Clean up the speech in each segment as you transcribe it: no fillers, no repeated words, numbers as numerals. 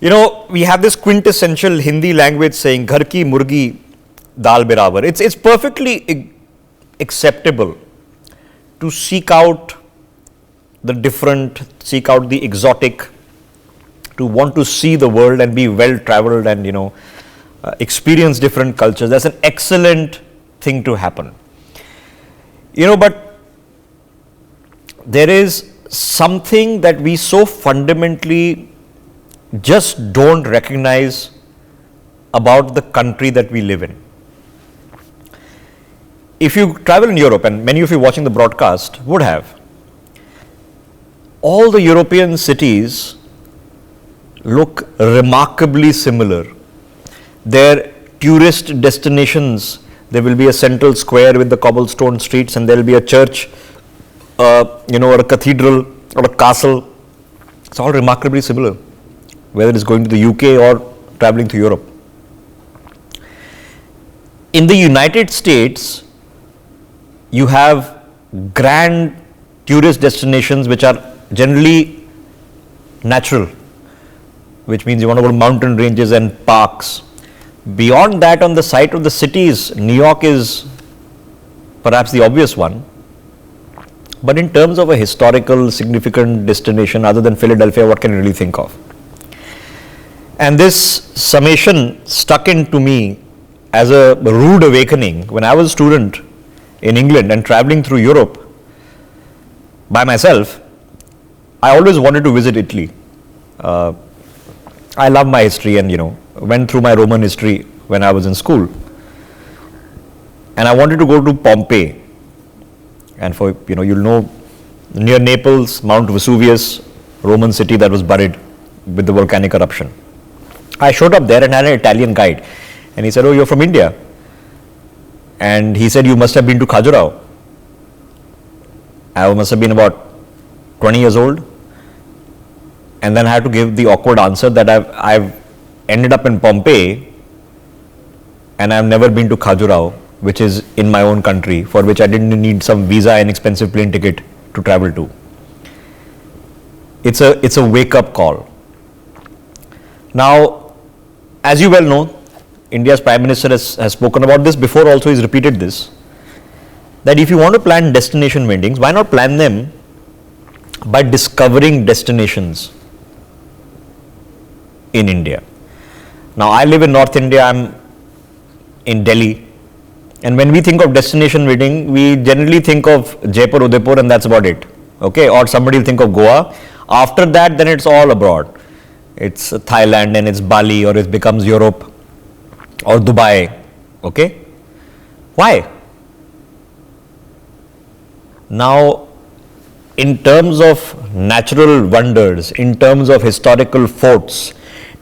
We have this quintessential Hindi language saying, "Ghar ki murgi dal barabar." It's perfectly acceptable to seek out the different, seek out the exotic, to want to see the world and be well traveled and, experience different cultures. That's an excellent thing to happen. But there is something that we so fundamentally just don't recognize about the country that we live in. If you travel in Europe, and many of you watching the broadcast would have, all the European cities look remarkably similar. Their tourist destinations, there will be a central square with the cobblestone streets, and there will be a church, or a cathedral or a castle. It's all remarkably similar, whether it's going to the UK or traveling to Europe. In the United States, you have grand tourist destinations which are generally natural, which means you want to go to mountain ranges and parks. Beyond that, on the site of the cities, New York is perhaps the obvious one. But in terms of a historical significant destination other than Philadelphia, what can you really think of? And this summation stuck into me as a rude awakening when I was a student in England and traveling through Europe by myself. I always wanted to visit Italy. I love my history and, went through my Roman history when I was in school. And I wanted to go to Pompeii. And for, you'll know, near Naples, Mount Vesuvius, Roman city that was buried with the volcanic eruption. I showed up there and had an Italian guide. And he said, "Oh, you're from India." And he said, "You must have been to Khajuraho." I must have been about 20 years old. And then I had to give the awkward answer that I've ended up in Pompeii and I've never been to Khajuraho, which is in my own country, for which I didn't need some visa and expensive plane ticket to travel to. It's a wake-up call. Now, as you well know, India's Prime Minister has spoken about this before, also he's repeated this, that if you want to plan destination weddings, why not plan them by discovering destinations in India? Now, I live in North India, I'm in Delhi, and when we think of destination wedding, we generally think of Jaipur, Udaipur, and that's about it, okay? Or somebody will think of Goa. After that, then it's all abroad. It's Thailand and it's Bali, or it becomes Europe or Dubai, okay? Why? Now, in terms of natural wonders, in terms of historical forts,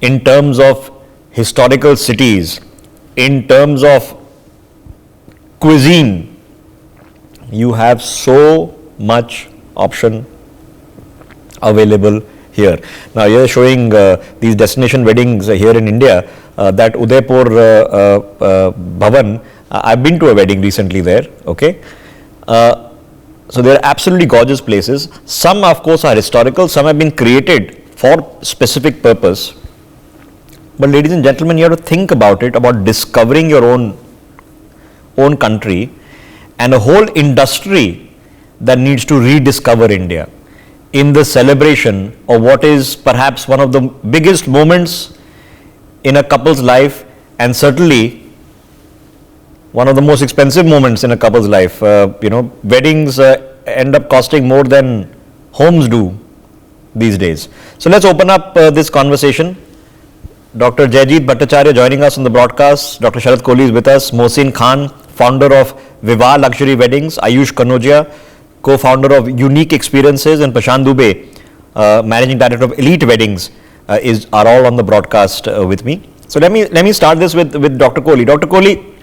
in terms of historical cities, in terms of cuisine, you have so much option available here. Now, you're showing these destination weddings here in India, that Udaipur Bhavan, I've been to a wedding recently there, okay? So they're absolutely gorgeous places. Some, of course, are historical, some have been created for specific purpose. But ladies and gentlemen, you have to think about it, about discovering your own country and a whole industry that needs to rediscover India in the celebration of what is perhaps one of the biggest moments in a couple's life, and certainly one of the most expensive moments in a couple's life. Weddings end up costing more than homes do these days. So let's open up this conversation. Dr. Jaijit Bhattacharya joining us on the broadcast. Dr. Sharad Kohli is with us. Mohsin Khan, founder of Vivah Luxury Weddings. Ayush Kanodia, co-founder of Unique Experiences, and Prashant Dubey, managing director of Elite Weddings, are all on the broadcast with me. So let me start this with Dr. Kohli. Dr. Kohli,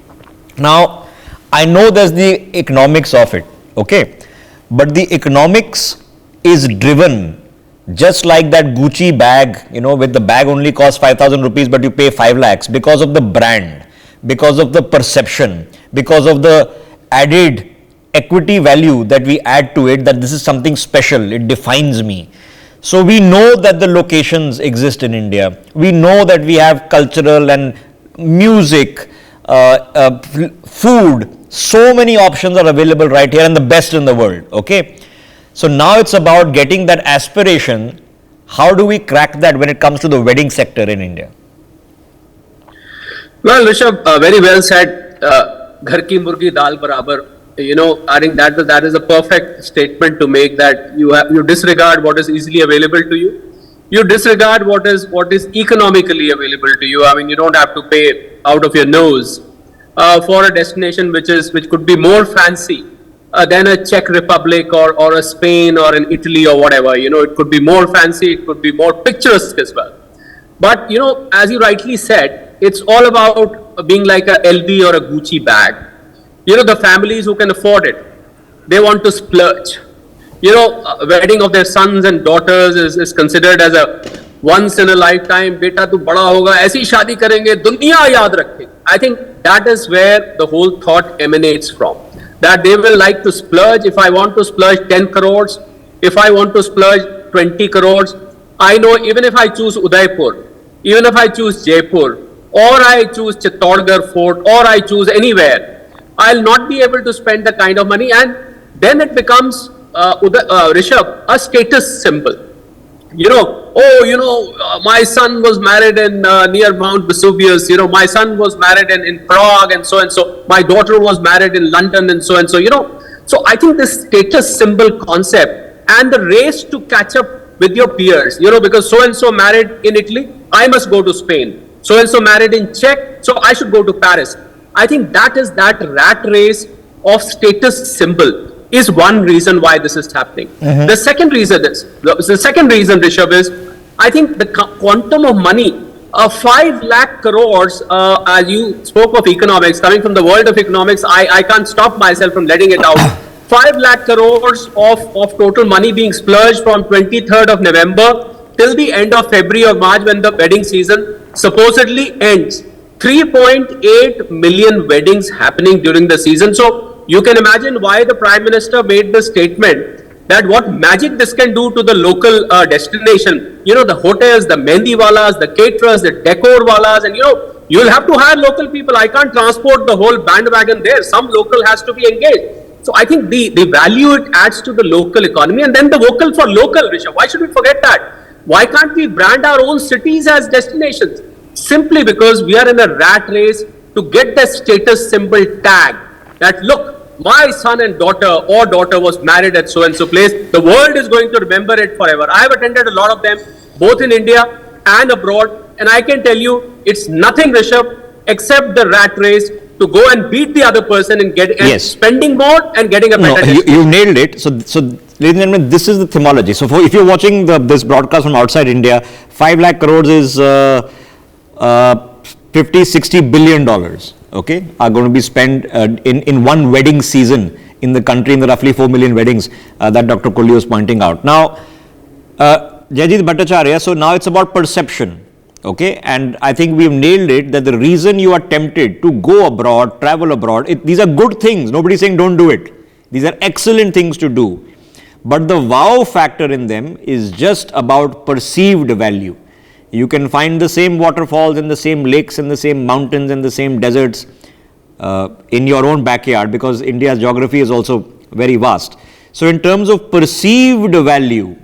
now I know there's the economics of it, okay, but the economics is driven just like that Gucci bag, with the bag only costs 5,000 rupees, but you pay 5 lakhs because of the brand, because of the perception, because of the added equity value that we add to it, that this is something special, it defines me. So we know that the locations exist in India. We know that we have cultural and music, food, so many options are available right here and the best in the world. Okay. So now it's about getting that aspiration. How do we crack that when it comes to the wedding sector in India? Well, Rishabh, very well said. Ghar ki murgi dal barabar. I think that is a perfect statement to make, that you disregard what is easily available to you. You disregard what is economically available to you. I mean, you don't have to pay out of your nose for a destination which could be more fancy than a Czech Republic or a Spain or an Italy or whatever. It could be more fancy, it could be more picturesque as well. But, as you rightly said, it's all about being like a LV or a Gucci bag. The families who can afford it, they want to splurge. Wedding of their sons and daughters is considered as a once in a lifetime. Beta tu bada hoga, aisi shadi karenge, duniya yaad rakhe. I think that is where the whole thought emanates from. That they will like to splurge. If I want to splurge 10 crores, if I want to splurge 20 crores, I know even if I choose Udaipur, even if I choose Jaipur, or I choose Chittorgarh Fort, or I choose anywhere, I'll not be able to spend the kind of money, and then it becomes, Rishabh, a status symbol. My son was married in near Mount Vesuvius. My son was married in Prague, and so and so. My daughter was married in London, and so and so. So I think this status symbol concept and the race to catch up with your peers. Because so and so married in Italy, I must go to Spain. So and so married in Czech, so I should go to Paris. I think that rat race of status symbol is one reason why this is happening. The second reason, Rishabh, is I think the quantum of money, 5 lakh crores, as you spoke of economics, coming from the world of economics, I can't stop myself from letting it out. 5 lakh crores of total money being splurged from 23rd of November till the end of February or March, when the wedding season supposedly ends. 3.8 million weddings happening during the season. So you can imagine why the Prime Minister made the statement that what magic this can do to the local destination. The hotels, the mehndi walas, the caterers, the decor walas, and you'll have to hire local people. I can't transport the whole bandwagon there. Some local has to be engaged. So I think the value it adds to the local economy, and then the vocal for local, Rishabh. Why should we forget that? Why can't we brand our own cities as destinations? Simply because we are in a rat race to get the status symbol tag that, look, my son and daughter or daughter was married at so and so place. The world is going to remember it forever. I have attended a lot of them, both in India and abroad, and I can tell you it's nothing, Rishabh, except the rat race to go and beat the other person and spending more and getting a better destination. You nailed it. So ladies and gentlemen, this is the themology. So if you're watching this broadcast from outside India, 5 lakh crores is 50-60 billion dollars, okay, are going to be spent in one wedding season in the country, in the roughly 4 million weddings that Dr. Kohli was pointing out. Now, Jayajit Bhattacharya, so now it's about perception, okay, and I think we've nailed it, that the reason you are tempted to go abroad, travel abroad, these are good things. Nobody's saying don't do it. These are excellent things to do. But the wow factor in them is just about perceived value. You can find the same waterfalls and the same lakes and the same mountains and the same deserts in your own backyard, because India's geography is also very vast. So in terms of perceived value,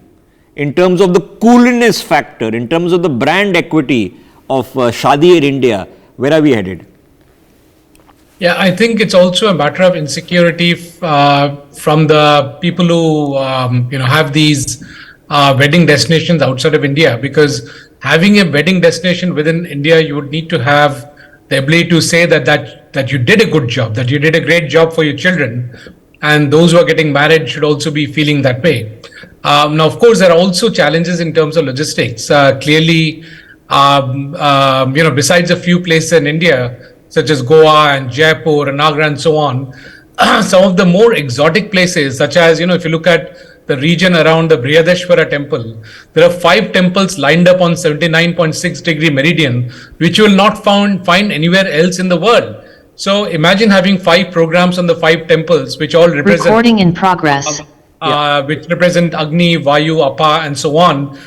in terms of the coolness factor, in terms of the brand equity of Shadi in India, where are we headed? Yeah, I think it's also a matter of insecurity from the people who have these wedding destinations outside of India, because having a wedding destination within India, you would need to have the ability to say that you did a good job, that you did a great job for your children, and those who are getting married should also be feeling that way. Now, of course, there are also challenges in terms of logistics. Clearly, besides a few places in India, such as Goa and Jaipur and Agra and so on, some of the more exotic places, such as, if you look at the region around the Brihadeshwara temple, there are 5 temples lined up on 79.6 degree meridian, which you will not find anywhere else in the world. So imagine having 5 programs on the 5 temples, which all represent recording in progress. which represent Agni, Vayu, Apa, and so on,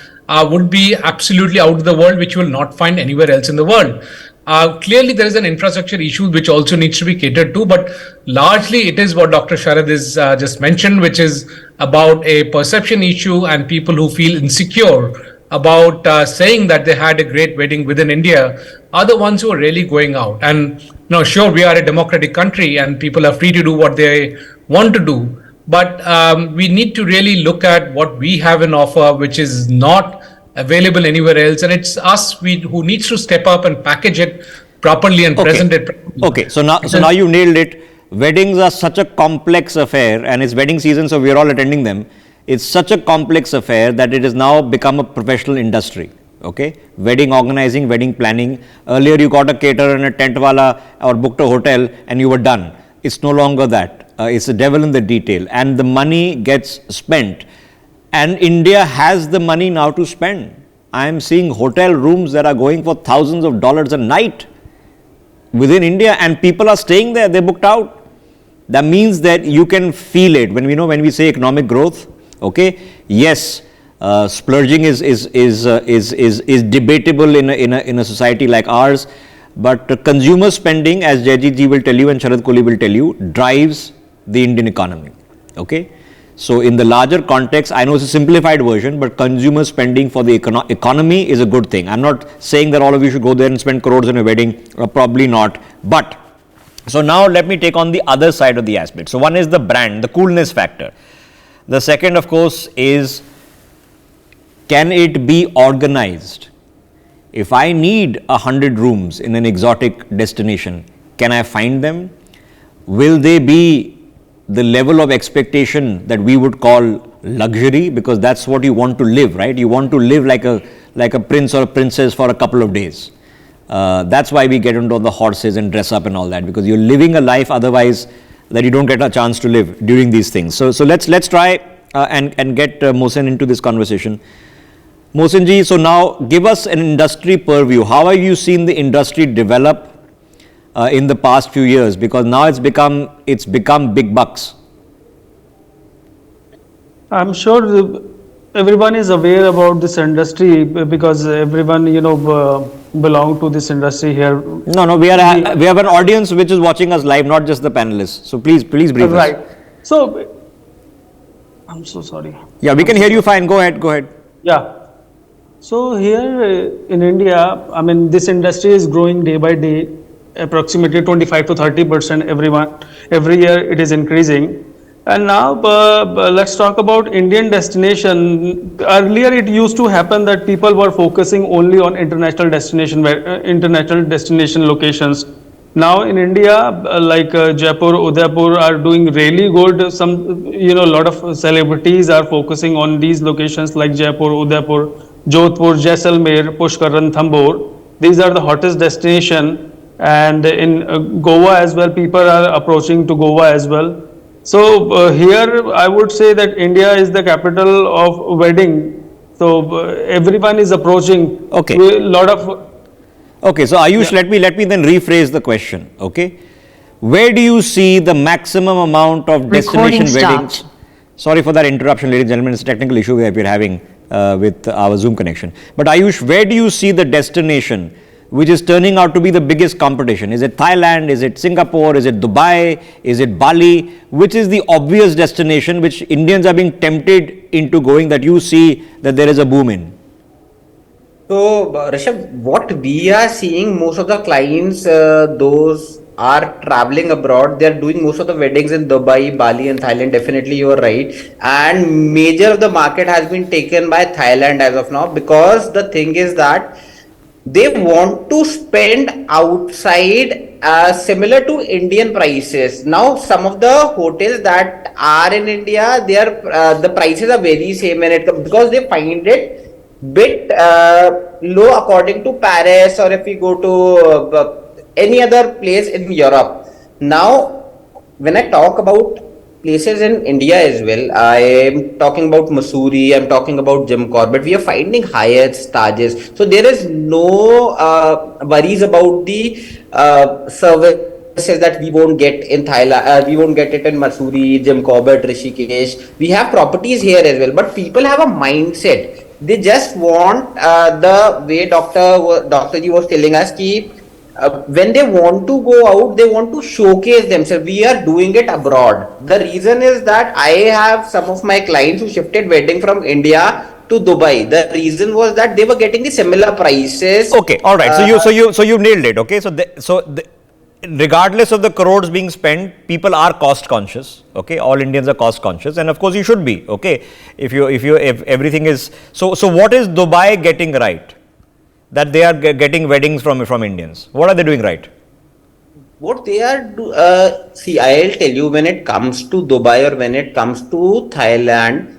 would be absolutely out of the world, which you will not find anywhere else in the world. Clearly, there is an infrastructure issue which also needs to be catered to, but largely it is what Dr. Sharad has just mentioned, which is about a perception issue and people who feel insecure about saying that they had a great wedding within India are the ones who are really going out. And now, sure, we are a democratic country and people are free to do what they want to do. But we need to really look at what we have in offer, which is not available anywhere else. And it's us who needs to step up and package it properly and present it properly. Okay, so now you nailed it. Weddings are such a complex affair, and it's wedding season, so we're all attending them. It's such a complex affair that it has now become a professional industry. Okay, wedding organizing, wedding planning. Earlier, you got a caterer and a tent wala or booked a hotel, and you were done. It's no longer that. It's the devil in the detail, and the money gets spent. And India has the money now to spend. I am seeing hotel rooms that are going for thousands of dollars a night within India, and people are staying there. They're booked out. That means that you can feel it when we say economic growth. Okay, yes, splurging is debatable in a society like ours, but consumer spending, as Jayajit ji will tell you and Sharad Kohli will tell you, drives the Indian economy. Okay, so in the larger context, I know it's a simplified version, but consumer spending for the economy is a good thing. I'm not saying that all of you should go there and spend crores on a wedding, probably not. But so now let me take on the other side of the aspect. So one is the brand, the coolness factor. The second, of course, is can it be organized? If I need 100 rooms in an exotic destination, can I find them? Will they be the level of expectation that we would call luxury? Because that's what you want to live, right? You want to live like a prince or a princess for a couple of days. That's why we get into the horses and dress up and all that, because you're living a life otherwise that you don't get a chance to live during these things. So let's try and get Mohsen into this conversation. Mohsen ji, so now give us an industry purview. How have you seen the industry develop in the past few years? Because now it's become big bucks. I'm sure everyone is aware about this industry because everyone belong to this industry here. No, we have an audience which is watching us live, not just the panelists. So please brief us. Right. So I'm so sorry. Yeah, we can hear you fine. Go ahead. Yeah. So here in India, I mean, this industry is growing day by day, approximately 25 to 30% every year it is increasing. And now let's talk about Indian destination. Earlier it used to happen that people were focusing only on international destination locations. Now in India, like Jaipur, Udaipur are doing really good. A lot of celebrities are focusing on these locations like Jaipur, Udaipur, Jodhpur, Jaisalmer, Pushkar, Ranthambore. These are the hottest destination. And in Goa as well, people are approaching to Goa as well. So here I would say that India is the capital of wedding. So everyone is approaching. Okay. A lot of. Okay, so Ayush, let me then rephrase the question. Okay, where do you see the maximum amount of destination weddings? Sorry for that interruption, ladies and gentlemen. It's a technical issue that we're having with our Zoom connection. But Ayush, where do you see the destination which is turning out to be the biggest competition? Is it Thailand? Is it Singapore? Is it Dubai? Is it Bali? Which is the obvious destination which Indians are being tempted into going, that you see that there is a boom in? So, Rishabh, what we are seeing, most of the clients, those are traveling abroad. They are doing most of the weddings in Dubai, Bali, and Thailand. Definitely, you are right. And major of the market has been taken by Thailand as of now, because the thing is that they want to spend outside similar to Indian prices. Now, some of the hotels that are in India, they are the prices are very same when it comes, because they find it bit low according to Paris, or if we go to any other place in Europe. Now, when I talk about places in India as well, I am talking about Mussoorie, I'm talking about Jim Corbett. We are finding Hyatt's, Tajes. So there is no worries about the service services that we won't get in Thailand, we won't get it in Masuri, Jim Corbett, Rishikesh. We have properties here as well, but people have a mindset. They just want the way Doctor Ji was telling us ki when they want to go out, they want to showcase themselves. We are doing it abroad. The reason is that I have some of my clients who shifted wedding from India to Dubai. The reason was that they were getting the similar prices. Okay, all right. So you nailed it. Okay, regardless of the crores being spent, people are cost conscious. Okay, all Indians are cost conscious, and of course you should be. Okay, if everything is so, what is Dubai getting right? That they are getting weddings from Indians. What are they doing right? What they are see, I'll tell you, when it comes to Dubai or when it comes to Thailand,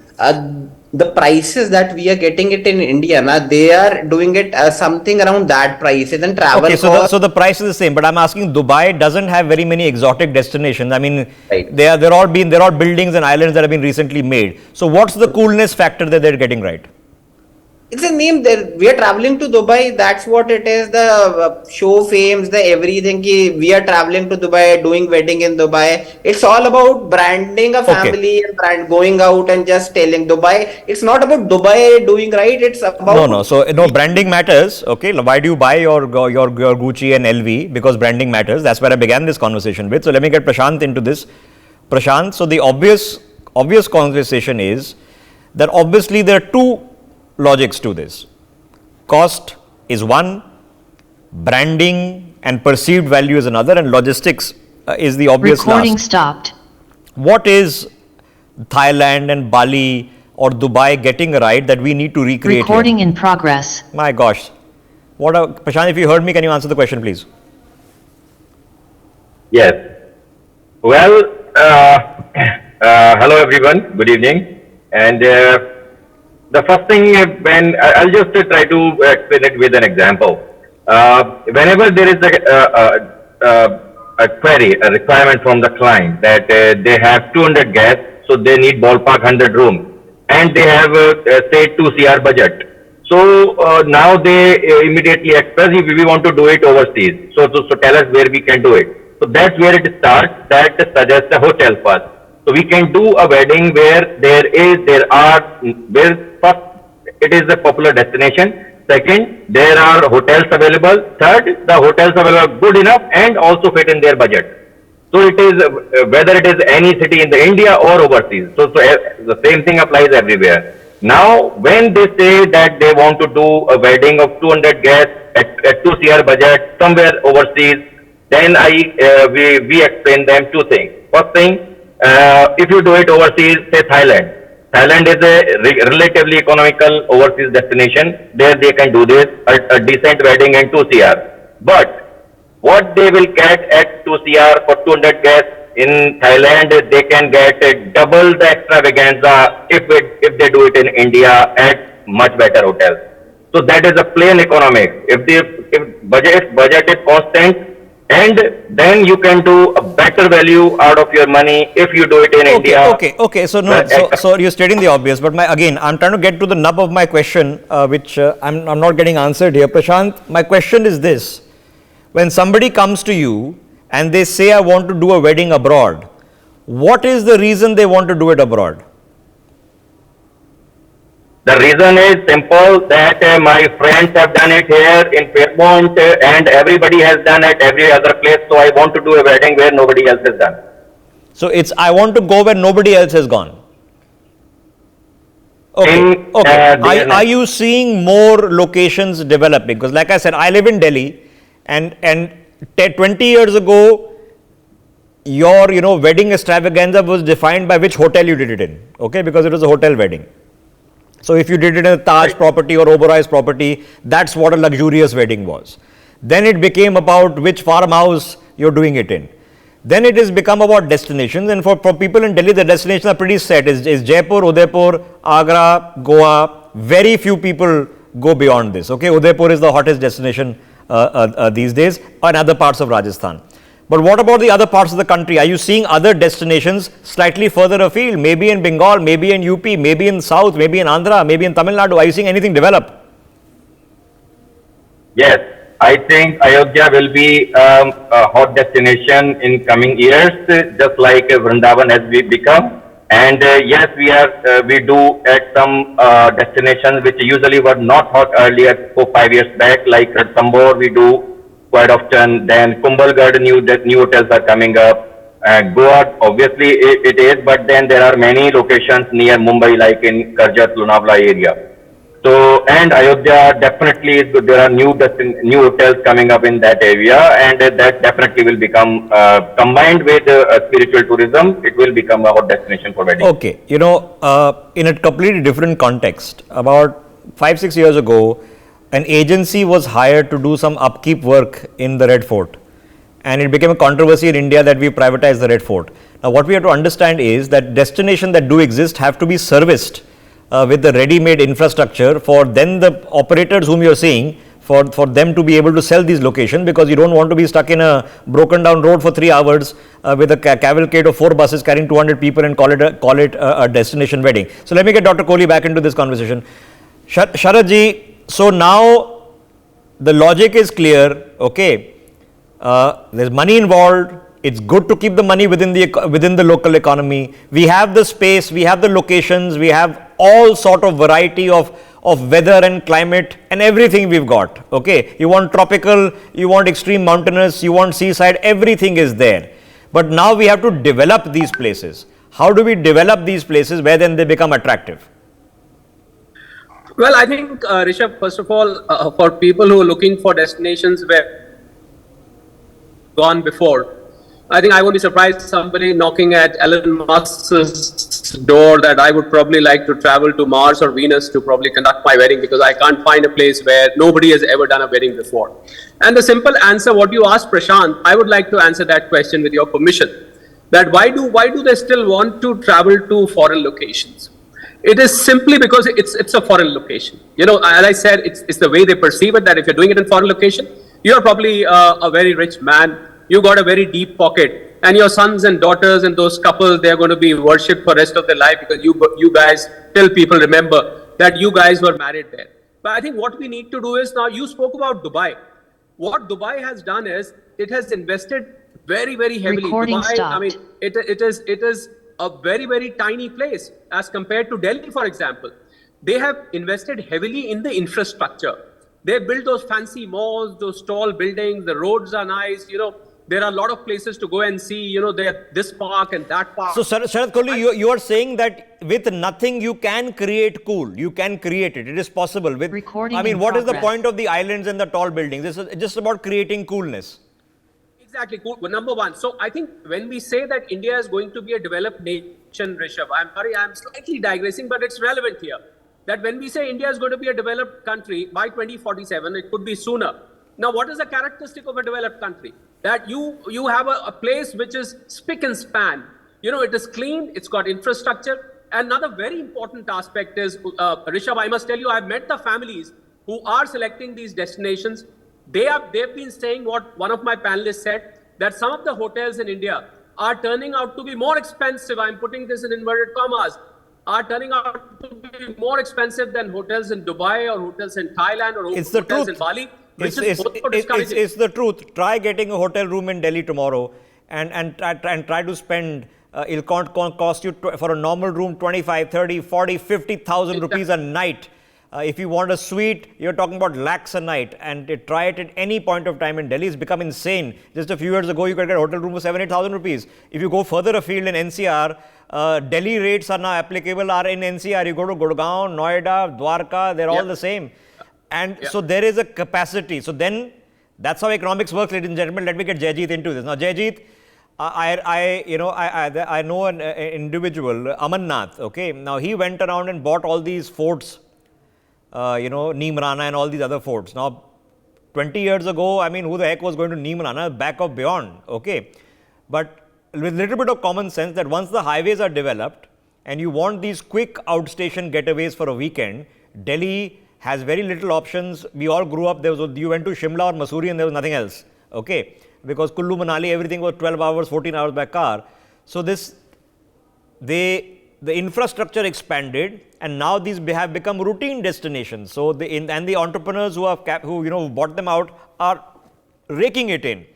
the prices that we are getting it in India, they are doing it something around that prices and travel. Okay, so the price is the same, but I'm asking, Dubai doesn't have very many exotic destinations. I mean, right. they're all buildings and islands that have been recently made. So what's the coolness factor that they're getting right? It's a name there. We are traveling to Dubai. That's what it is. The show fames, the everything. We are traveling to Dubai, doing wedding in Dubai. It's all about branding a family and going out and just telling Dubai. It's not about Dubai doing right. It's about So branding matters. Okay, why do you buy your Gucci and LV? Because branding matters. That's where I began this conversation with. So let me get Prashant into this. Prashant, so the obvious conversation is that obviously there are two logics to this. Cost is one, branding and perceived value is another, and logistics is the obvious Recording last. stopped. What is Thailand and Bali or Dubai getting right that we need to recreate Recording here? in progress. My gosh. Prashant, if you heard me, can you answer the question, please? Yes. Well, hello everyone. Good evening. And the first thing, I'll just try to explain it with an example. Whenever there is a query, a requirement from the client that they have 200 guests, so they need ballpark 100 rooms, and they have say 2 CR budget. So now they immediately express if we want to do it overseas. So tell us where we can do it. So that's where it starts. That suggests a hotel first. So we can do a wedding where first, it is a popular destination. Second, there are hotels available. Third, the hotels are good enough and also fit in their budget. So it is whether it is any city in the India or overseas. So the same thing applies everywhere. Now, when they say that they want to do a wedding of 200 guests at 2 CR budget somewhere overseas, then we explain them two things. First thing, if you do it overseas, say Thailand. Thailand is a relatively economical overseas destination. There they can do this, a decent wedding in 2 CR. But what they will get at 2 CR for 200 guests in Thailand, they can get double the extravaganza if they do it in India at much better hotels. So that is a plain economics. If budget is constant, and then you can do a better value out of your money if you do it in India. Okay. So you're stating the obvious, but I'm trying to get to the nub of my question, which I'm not getting answered here. Prashant, my question is this: when somebody comes to you and they say, I want to do a wedding abroad, what is the reason they want to do it abroad? The reason is simple, that my friends have done it here in Fairmont and everybody has done it every other place. So I want to do a wedding where nobody else has done. So it's, I want to go where nobody else has gone. Okay. Are you seeing more locations developing? Because like I said, I live in Delhi, and 20 years ago, your wedding extravaganza was defined by which hotel you did it in. Okay, because it was a hotel wedding. So if you did it in a Taj property or Oberoi's property, that's what a luxurious wedding was. Then it became about which farmhouse you're doing it in. Then it has become about destinations, and for people in Delhi, the destinations are pretty set. Is Jaipur, Udaipur, Agra, Goa. Very few people go beyond this. Okay, Udaipur is the hottest destination these days, and other parts of Rajasthan. But what about the other parts of the country? Are you seeing other destinations slightly further afield? Maybe in Bengal, maybe in UP, maybe in South, maybe in Andhra, maybe in Tamil Nadu. Are you seeing anything develop? Yes. I think Ayodhya will be a hot destination in coming years, just like Vrindavan has become. And yes, we do at some destinations which usually were not hot earlier, 4 5 years back, like Ranthambore we do quite often. Then Kumbhalgarh, new hotels are coming up. Goa, obviously it is, but then there are many locations near Mumbai, like in Karjat, Lonavala area. So, and Ayodhya definitely is good. There are new hotels coming up in that area, and that definitely will become, combined with spiritual tourism, it will become a hot destination for weddings. Okay, in a completely different context, about 5 6 years ago, an agency was hired to do some upkeep work in the Red Fort, and it became a controversy in India that we privatized the Red Fort. Now, what we have to understand is that destinations that do exist have to be serviced with the ready-made infrastructure for then the operators whom you are seeing, for them to be able to sell these locations, because you don't want to be stuck in a broken down road for 3 hours with a cavalcade of 4 buses carrying 200 people and call it a destination wedding. So let me get Dr. Kohli back into this conversation. Sharad ji, so now the logic is clear, okay, there's money involved. It's good to keep the money within the local economy. We have the space, we have the locations, we have all sort of variety of weather and climate and everything we've got. Okay, you want tropical, you want extreme mountainous, you want seaside, everything is there. But now we have to develop these places. How do we develop these places where then they become attractive? Well, I think, Rishabh, first of all, for people who are looking for destinations where gone before, I think I won't be surprised somebody knocking at Elon Musk's door that I would probably like to travel to Mars or Venus to probably conduct my wedding, because I can't find a place where nobody has ever done a wedding before. And the simple answer, what you asked Prashant, I would like to answer that question with your permission. That why do they still want to travel to foreign locations? It is simply because it's a foreign location. As I said, it's the way they perceive it, that if you're doing it in foreign location, you're probably a very rich man. You got a very deep pocket, and your sons and daughters and those couples, they're going to be worshipped for the rest of their life, because you guys, till people remember that you guys were married there. But I think what we need to do is, now you spoke about Dubai. What Dubai has done is, it has invested very, very heavily. Recording Dubai, stopped. I mean, it is a very, very tiny place as compared to Delhi, for example. They have invested heavily in the infrastructure. They built those fancy malls, those tall buildings, the roads are nice, there are a lot of places to go and see, there this park and that park. So, Sharad Kohli, you are saying that with nothing you can create cool. You can create it. It is possible. Recording I mean, in what is the progress. point of the islands and the tall buildings? This is just about creating coolness. Exactly. Cool. Well, number one. So I think when we say that India is going to be a developed nation, Rishabh, I'm sorry, I'm slightly digressing, but it's relevant here. That when we say India is going to be a developed country by 2047, it could be sooner. Now, what is the characteristic of a developed country? That you have a place which is spick and span. It is clean, it's got infrastructure. Another very important aspect is, Rishabh, I must tell you, I've met the families who are selecting these destinations. They've been saying what one of my panelists said, that some of the hotels in India are turning out to be more expensive. I'm putting this in inverted commas. Are turning out to be more expensive than hotels in Dubai or hotels in Thailand or It's the hotels truth. in Bali. It's the truth. Try getting a hotel room in Delhi tomorrow and try to spend, it'll cost you for a normal room 25, 30, 40, 50,000 rupees a night. If you want a suite, you're talking about lakhs a night, and try it at any point of time in Delhi. It's become insane. Just a few years ago, you could get a hotel room for 7,000-8,000 rupees. If you go further afield in NCR, Delhi rates are now applicable are in NCR. You go to Gurgaon, Noida, Dwarka, they're all the same. And so there is a capacity. So then that's how economics works, ladies and gentlemen. Let me get Jayjeet into this. Now, Jayjeet, I know an individual, Amannath, okay. Now, he went around and bought all these forts, Neem Rana and all these other forts. Now, 20 years ago, I mean, who the heck was going to Neem Rana? Back of beyond, okay. But with a little bit of common sense, that once the highways are developed and you want these quick outstation getaways for a weekend, Delhi has very little options. We all grew up, you went to Shimla or Mussoorie and there was nothing else, okay. Because Kullu, Manali, everything was 12 hours, 14 hours by car. So they the infrastructure expanded, and now these have become routine destinations. So the entrepreneurs who bought them out are raking it in.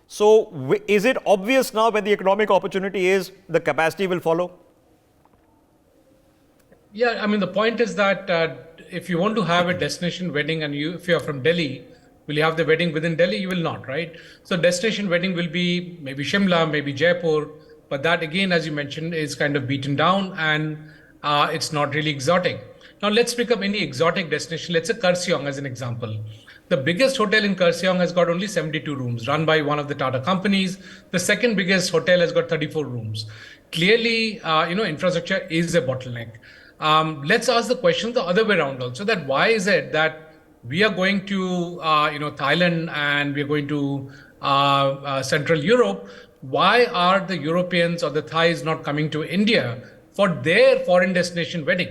So is it obvious now where the economic opportunity is, the capacity will follow? Yeah, I mean, the point is that if you want to have a destination wedding and if you are from Delhi, will you have the wedding within Delhi? You will not, right? So destination wedding will be maybe Shimla, maybe Jaipur, but that again, as you mentioned, is kind of beaten down and it's not really exotic. Now let's pick up any exotic destination. Let's say Kurseong as an example. The biggest hotel in Kurseong has got only 72 rooms, run by one of the Tata companies. The second biggest hotel has got 34 rooms. Clearly, infrastructure is a bottleneck. Let's ask the question the other way around also, that why is it that we are going to Thailand and we are going to Central Europe? Why are the Europeans or the Thais not coming to India for their foreign destination wedding?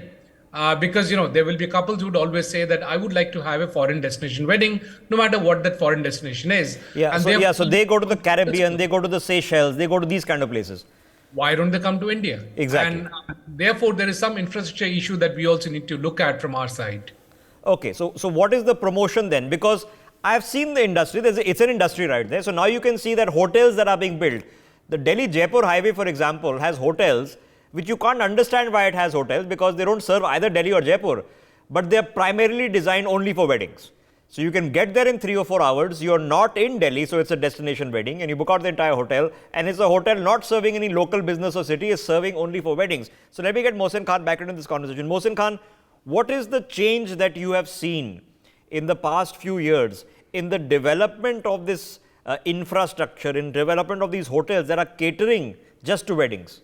Because there will be couples who would always say that I would like to have a foreign destination wedding, no matter what that foreign destination is. So they go to the Caribbean, they go to the Seychelles, they go to these kind of places. Why don't they come to India? Exactly. And therefore, there is some infrastructure issue that we also need to look at from our side. Okay, so what is the promotion then? Because I've seen the industry, it's an industry right there. So now you can see that hotels that are being built, the Delhi-Jaipur highway, for example, has hotels which you can't understand why it has hotels, because they don't serve either Delhi or Jaipur, but they are primarily designed only for weddings. So you can get there in 3 or 4 hours, you're not in Delhi, so it's a destination wedding, and you book out the entire hotel, and it's a hotel not serving any local business or city, it's serving only for weddings. So let me get Mohsin Khan back into this conversation. Mohsin Khan, what is the change that you have seen in the past few years in the development of this infrastructure, in development of these hotels that are catering just to weddings?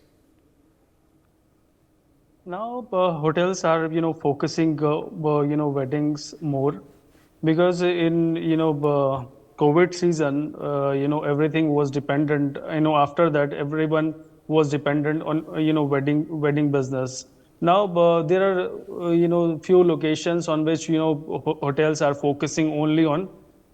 Now hotels are focusing weddings more, because in COVID season everything was dependent. After that everyone was dependent on wedding business. Now there are few locations on which hotels are focusing only on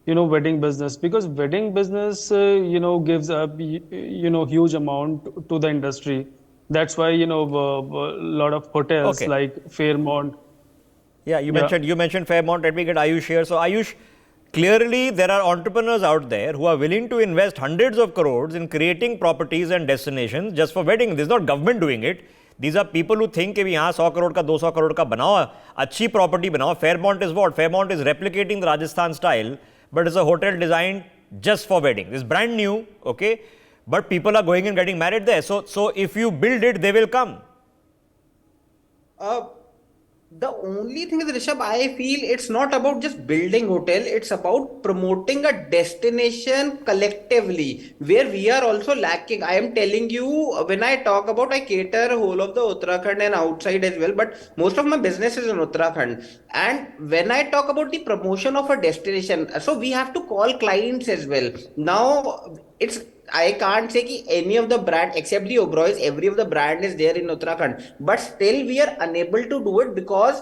wedding business, because wedding business gives a huge amount to the industry. That's why a lot of hotels like Fairmont. Yeah, you mentioned Fairmont. Let me get Ayush here. So Ayush, clearly there are entrepreneurs out there who are willing to invest hundreds of crores in creating properties and destinations just for wedding. This is not government doing it. These are people who think कि यहाँ 100 crore का 200 crore का बनाओ, अच्छी property बनाओ. Fairmont is what? Fairmont is replicating the Rajasthan style, but it's a hotel designed just for wedding. It's brand new, okay? But people are going and getting married there. So if you build it, they will come. The only thing is, Rishabh, I feel it's not about just building hotel, it's about promoting a destination collectively, where we are also lacking. I am telling you, when I talk about, I cater whole of the Uttarakhand and outside as well, but most of my business is in Uttarakhand. And when I talk about the promotion of a destination, so we have to call clients as well. Now, I can't say कि any of the brand except the Oberoi's, every of the brand is there in Uttarakhand, but still we are unable to do it, because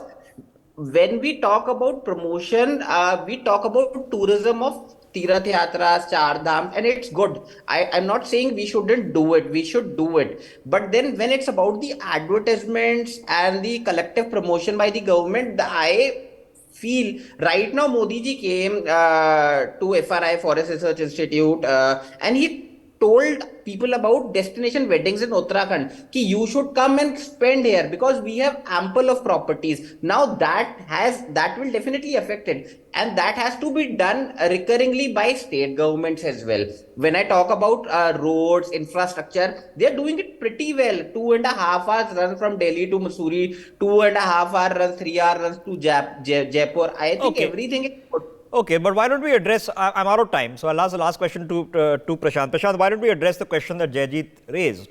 when we talk about promotion, we talk about tourism of Tirath Yatras, Char Dham, and it's good. I'm not saying we shouldn't do it, we should do it. But then when it's about the advertisements and the collective promotion by the government, I feel right now Modi ji came to FRI, Forest Research Institute, and he told people about destination weddings in Uttarakhand ki you should come and spend here, because we have ample of properties. Now that will definitely affect it, and that has to be done recurringly by state governments as well. When I talk about roads, infrastructure, they are doing it pretty well. 2.5 hours run from Delhi to Mussoorie, 2.5 hour run, 3 hour runs to Jaipur. I think everything is good. Okay, but why don't we address, I'm out of time, so I'll ask the last question to Prashant. Prashant, why don't we address the question that Jayjeet raised,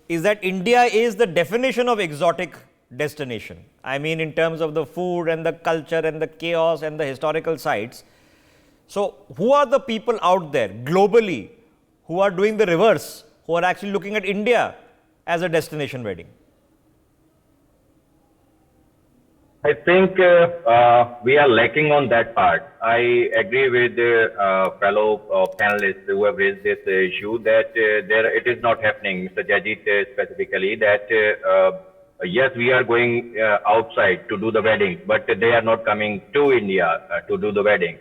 is that India is the definition of exotic destination. I mean, in terms of the food and the culture and the chaos and the historical sites. So, who are the people out there globally who are doing the reverse, who are actually looking at India as a destination wedding? I think we are lacking on that part. I agree with fellow panelists who have raised this issue that it is not happening, Mr. Jajit specifically, that yes, we are going outside to do the wedding, but they are not coming to India to do the wedding.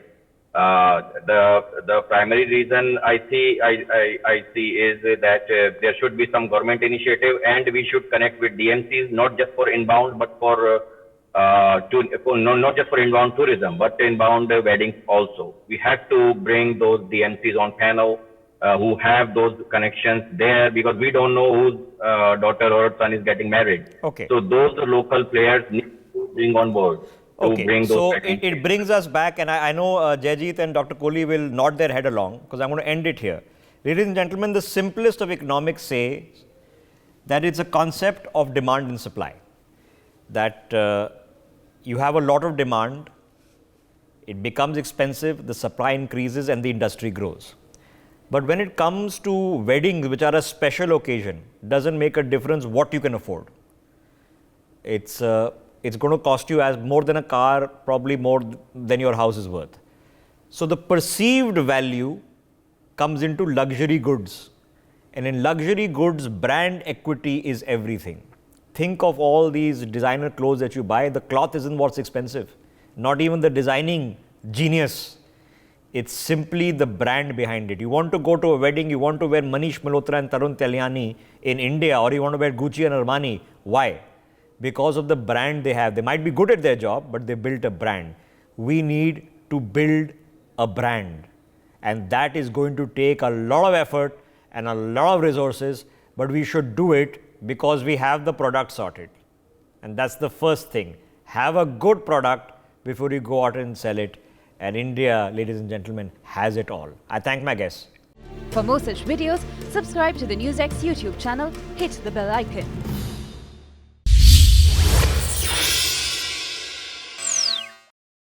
The primary reason I see is that there should be some government initiative, and we should connect with DMCs, not just for inbound, but not just for inbound tourism, but inbound weddings also. We have to bring those DMCs on panel who have those connections there, because we don't know whose daughter or son is getting married. Okay. So those local players need to bring on board. Okay, so it brings us back, and I know Jayjeet and Dr. Kohli will nod their head along, because I'm going to end it here. Ladies and gentlemen, the simplest of economics says that it's a concept of demand and supply. That you have a lot of demand, it becomes expensive, the supply increases and the industry grows. But when it comes to weddings, which are a special occasion, doesn't make a difference what you can afford. It's going to cost you as more than a car, probably more than your house is worth. So the perceived value comes into luxury goods. And in luxury goods, brand equity is everything. Think of all these designer clothes that you buy. The cloth isn't what's expensive. Not even the designing genius. It's simply the brand behind it. You want to go to a wedding, you want to wear Manish Malhotra and Tarun Talyani in India, or you want to wear Gucci and Armani. Why? Because of the brand they have. They might be good at their job, but they built a brand. We need to build a brand. And that is going to take a lot of effort and a lot of resources, but we should do it because we have the product sorted. And that's the first thing. Have a good product before you go out and sell it. And India, ladies and gentlemen, has it all. I thank my guests. For more such videos, subscribe to the NewsX YouTube channel, hit the bell icon.